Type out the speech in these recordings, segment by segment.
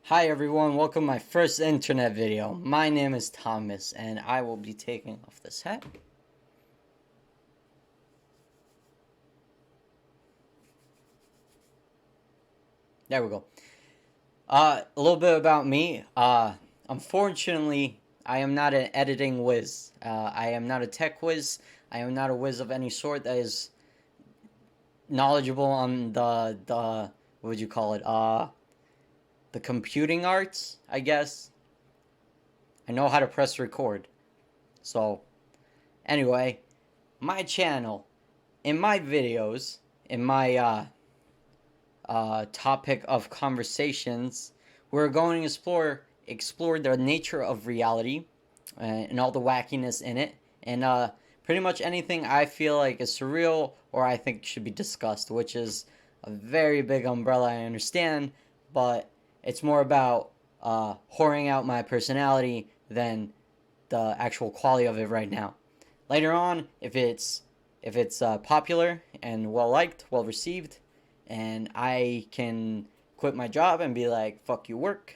Hi everyone, welcome to my first internet video. My name is Thomas and I will be taking off this hat. There we go. A little bit about me. Unfortunately, I am not an editing whiz. I am not a tech whiz. I am not a whiz of any sort that is knowledgeable on the what would you call it? The computing arts, I guess. I know how to press record. So, anyway, my channel, in my videos, in my topic of conversations, we're going to explore the nature of reality and all the wackiness in it, and pretty much anything I feel like is surreal or I think should be discussed, which is a very big umbrella. I understand, but it's more about whoring out my personality than the actual quality of it right now. Later on, if it's popular and well liked, well received, and I can quit my job and be like, fuck you, work,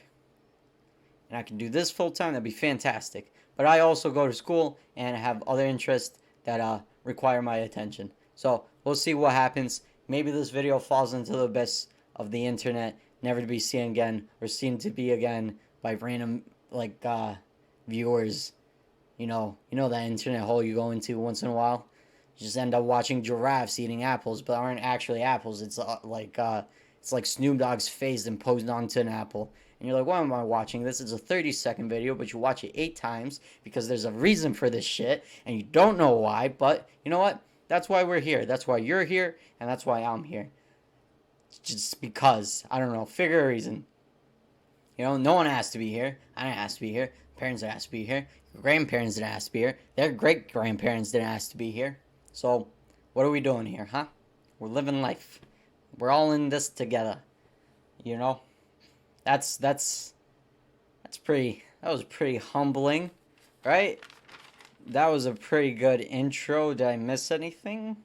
and I can do this full time, that'd be fantastic. But I also go to school and have other interests that require my attention. So we'll see what happens. Maybe this video falls into the abyss of the internet, never to be seen again, or seen to be again by random viewers. You know that internet hole you go into once in a while. You just end up watching giraffes eating apples, but aren't actually apples. It's like Snoop Dogg's face imposed onto an apple, and you're like, why am I watching this? It's a 30-second video, but you watch it 8 times because there's a reason for this shit, and you don't know why. But you know what? That's why we're here. That's why you're here, and that's why I'm here. Just because I don't know, figure a reason. No one asked to be here. I didn't ask to be here. Parents didn't ask to be here. Your grandparents didn't ask to be here. Their great grandparents didn't ask to be here. So, what are we doing here, huh? We're living life. We're all in this together. You know? That's pretty, that was pretty humbling, right? That was a pretty good intro. Did I miss anything?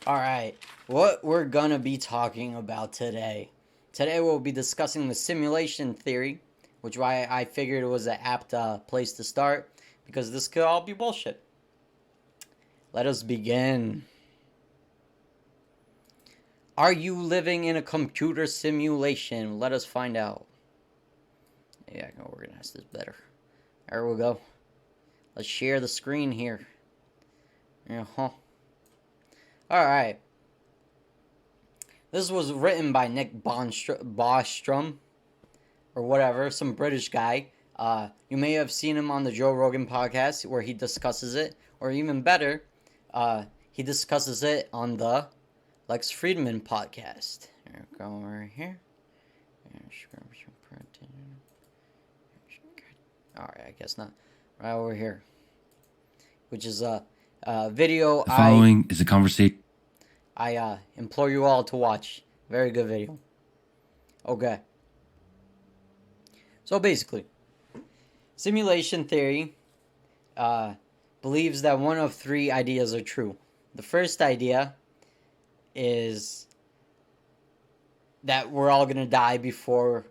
Alright, what we're gonna be talking about today. Today we'll be discussing the simulation theory, which why I figured it was an apt place to start, because this could all be bullshit. Let us begin. Are you living in a computer simulation? Let us find out. Yeah, I can organize this better. There we go. Let's share the screen here. Uh-huh. Alright. This was written by Nick Bostrom, or whatever, some British guy. You may have seen him on the Joe Rogan podcast where he discusses it, or even better, he discusses it on the Lex Friedman podcast. Here, go over here. Alright, I guess not. Right over here. Which is a video The following is a conversation. I implore you all to watch. Very good video. Okay. So basically, simulation theory believes that one of three ideas are true. The first idea is that we're all going to die before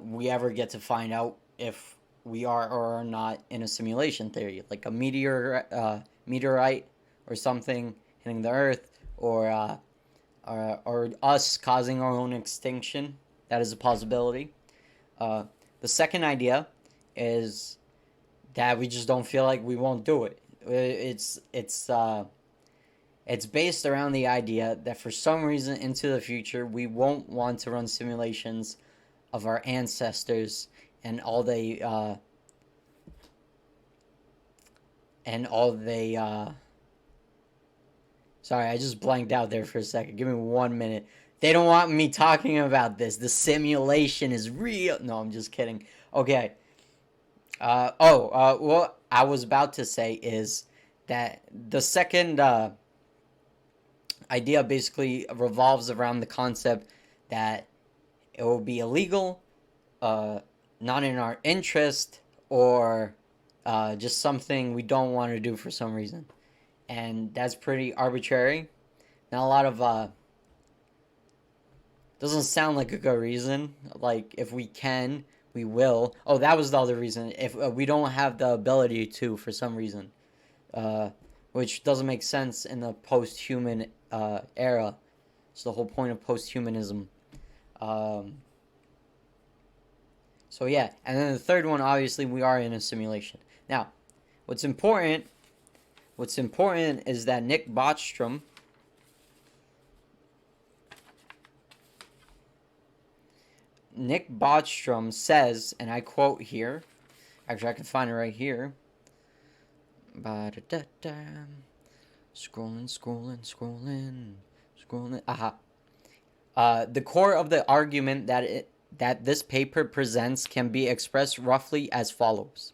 we ever get to find out if we are or are not in a simulation theory. Like a meteorite or something hitting the Earth, or us causing our own extinction. That is a possibility. The second idea is that we just don't feel like we won't do it. It's based around the idea that for some reason into the future we won't want to run simulations of our ancestors and all they sorry, I just blanked out there for a second. Give me 1 minute. They don't want me talking about this. The simulation is real. No, I'm just kidding. Okay. What I was about to say is that the second idea basically revolves around the concept that it will be illegal, not in our interest, or just something we don't want to do for some reason. And that's pretty arbitrary. Not a lot of Doesn't sound like a good reason. Like, if we can, we will. Oh, that was the other reason. If we don't have the ability to, for some reason, uh, which doesn't make sense in the post-human era. It's the whole point of post-humanism. Um, so yeah, and then the third one, obviously, we are in a simulation. Now, what's important is that Nick Bostrom says, and I quote here, actually I can find it right here. Scrolling. Aha. The core of the argument that this paper presents can be expressed roughly as follows.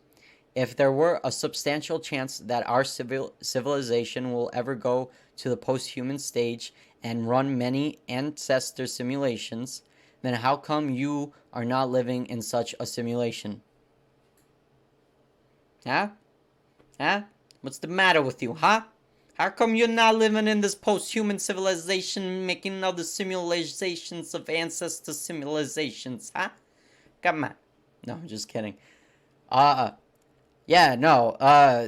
If there were a substantial chance that our civilization will ever go to the post-human stage and run many ancestor simulations, then how come you are not living in such a simulation? Huh? What's the matter with you, huh? How come you're not living in this post-human civilization, making other simulations of ancestor simulations, huh? Come on. No, I'm just kidding. Yeah, no,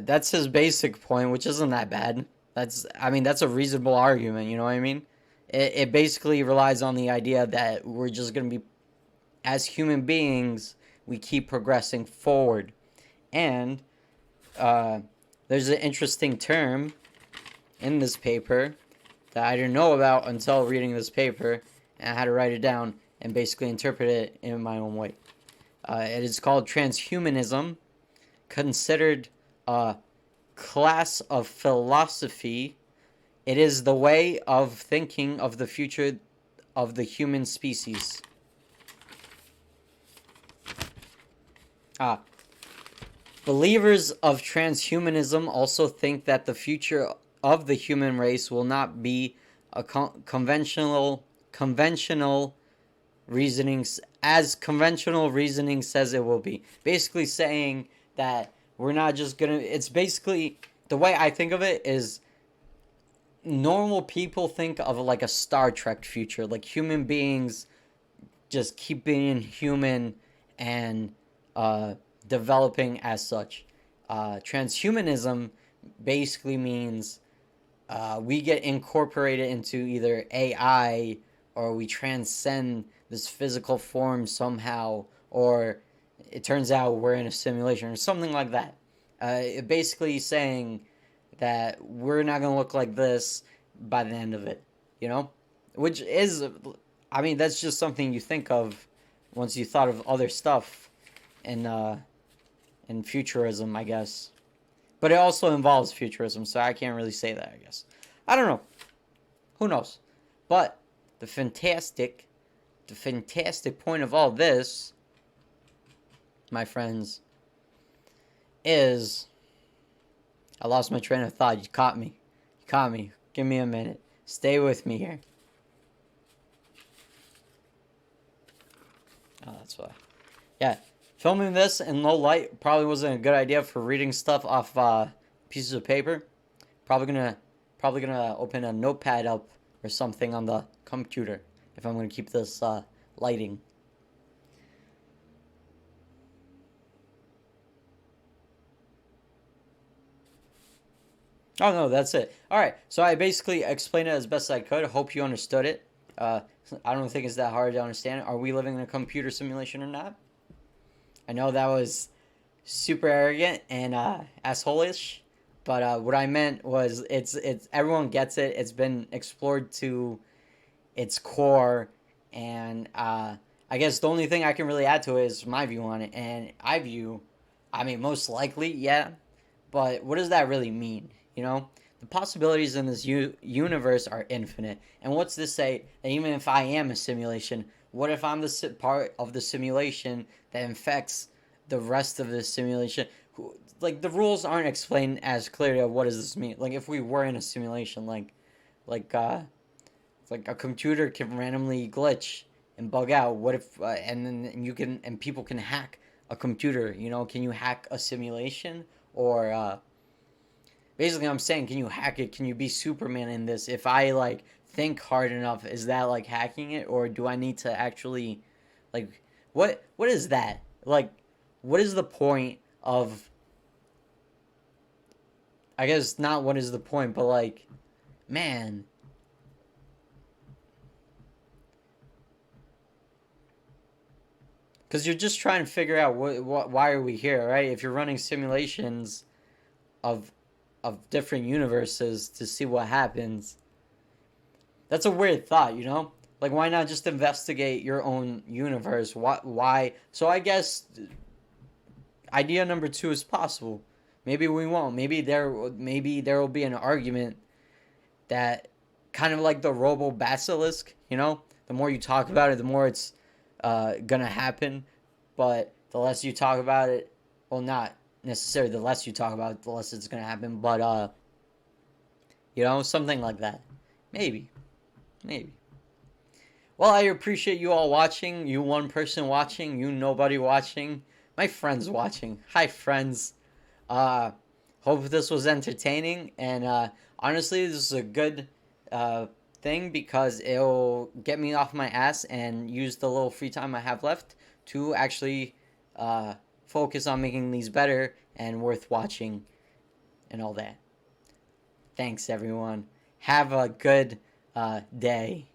that's his basic point, which isn't that bad. That's a reasonable argument, you know what I mean? It basically relies on the idea that we're just going to be, as human beings, we keep progressing forward. And there's an interesting term in this paper that I didn't know about until reading this paper, and I had to write it down and basically interpret it in my own way. It is called transhumanism, considered a class of philosophy. It is the way of thinking of the future of the human species. Believers of transhumanism also think that the future of the human race will not be a conventional reasoning says it will be. Basically saying that we're not just gonna. It's basically, the way I think of it is, normal people think of like a Star Trek future, like human beings just keep being human and developing as such. Transhumanism basically means we get incorporated into either AI, or we transcend this physical form somehow, or it turns out we're in a simulation or something like that. It basically saying that we're not going to look like this by the end of it, you know? Which is, that's just something you think of once you thought of other stuff in futurism, I guess. But it also involves futurism, so I can't really say that, I guess. I don't know. Who knows? But the fantastic point of all this, my friends, is... I lost my train of thought. You caught me. Give me a minute. Stay with me here. Oh, that's why. Yeah. Filming this in low light probably wasn't a good idea for reading stuff off pieces of paper. Probably gonna open a notepad up or something on the computer if I'm gonna keep this lighting. Oh, no, that's it. All right, so I basically explained it as best I could. Hope you understood it. I don't think it's that hard to understand. Are we living in a computer simulation or not? I know that was super arrogant and asshole-ish, but what I meant was it's everyone gets it. It's been explored to its core, and I guess the only thing I can really add to it is my view on it. And most likely, yeah, but what does that really mean? You know, the possibilities in this universe are infinite. And what's to say that even if I am a simulation, what if I'm the part of the simulation that infects the rest of the simulation? Like, the rules aren't explained as clearly of what does this mean. Like, if we were in a simulation, like a computer can randomly glitch and bug out. What if and people can hack a computer? You know, can you hack a simulation? Or basically, I'm saying, can you hack it? Can you be Superman in this? If I think hard enough, is that like hacking it, or do I need to actually, like, what is that? Like, what is the point of? I guess not. What is the point? But like, man, because you're just trying to figure out why are we here, right? If you're running simulations of different universes to see what happens, that's a weird thought, you know? Like, why not just investigate your own universe? Why? So I guess idea number two is possible. Maybe we won't. Maybe there will be an argument that, kind of like the Robo Basilisk, you know? The more you talk about it, the more it's gonna happen. But the less you talk about it, well, not necessarily the less you talk about it, the less it's gonna happen. But something like that. Maybe, maybe. Well, I appreciate you all watching. You one person watching. You nobody watching. My friends watching. Hi, friends. Uh, Hope this was entertaining. And honestly, this is a good thing because it'll get me off my ass and use the little free time I have left to actually focus on making these better and worth watching and all that. Thanks, everyone. Have a good day.